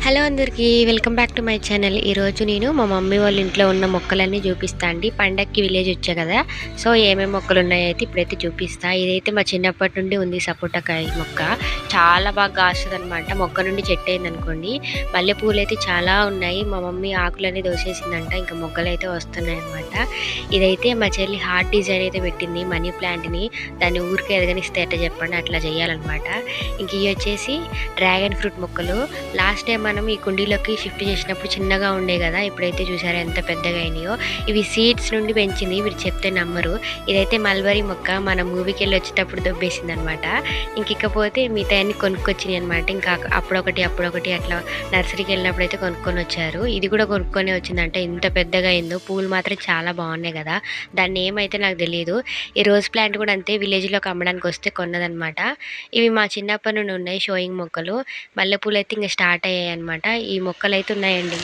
Hello అందరికీ welcome back to my channel. ఈరోజు నేను మా మమ్మీ వాళ్ళ ఇంట్లో ఉన్న మొక్కలన్నీ చూపిస్తా అండి. పండక్కి విలేజ్ వచ్చా కదా, సో ఏమేమి మొక్కలు ఉన్నాయో అయితే ఇప్పుడైతే చూపిస్తా. ఇదైతే మా చిన్నప్పటి నుండి ఉంది సపోటాకాయ మొక్క. చాలా బాగా కాస్తుంది అనమాట. మొక్క నుండి చెట్టు అయింది అనుకోండి. మల్లెపూలు అయితే చాలా ఉన్నాయి. మా మమ్మీ ఆకులన్నీ దోసేసిందంట, ఇంకా మొగ్గలు అయితే వస్తున్నాయి అనమాట. ఇదైతే మా చెల్లి హార్ట్ డిజైన్ అయితే పెట్టింది, మనీ ప్లాంట్ని. దాన్ని ఊరికే ఎదగనిస్తే ఎట్లా చెప్పండి, అట్లా చేయాలన్నమాట. ఇంక ఇవి వచ్చేసి డ్రాగన్ ఫ్రూట్ మొక్కలు. లాస్ట్ టైం మనం ఈ కుండీలోకి షిఫ్ట్ చేసినప్పుడు చిన్నగా ఉండే కదా, ఇప్పుడైతే చూసారా ఎంత పెద్దగా అయినాయో. ఇవి సీడ్స్ నుండి పెంచింది, మీరు చెప్తే నమ్మరు. ఇదైతే మల్బరీ మొక్క, మన మూవీకి వెళ్ళి వచ్చేటప్పుడు దొబ్బేసింది అనమాట. ఇంకపోతే మిగతా అన్ని కొనుక్కొచ్చినాయి అనమాట. ఇంకా అప్పుడొకటి అట్లా నర్సరీకి వెళ్ళినప్పుడు అయితే కొనుక్కొని వచ్చారు. ఇది కూడా కొనుక్కొని వచ్చిందంటే ఇంత పెద్దగా అయిందో. పూలు మాత్రం చాలా బాగున్నాయి కదా. దాన్ని ఏమైతే నాకు తెలియదు. ఈ రోజ్ ప్లాంట్ కూడా అంతే, విలేజ్లోకి అమ్మడానికి వస్తే కొన్నదనమాట. ఇవి మా చిన్నప్పటి నుండి ఉన్నాయి షోయింగ్ మొక్కలు. మల్లెపూలు అయితే ఇంకా స్టార్ట్ అయ్యాయి అనమాట. ఈ మొక్కలు అయితే ఉన్నాయండి.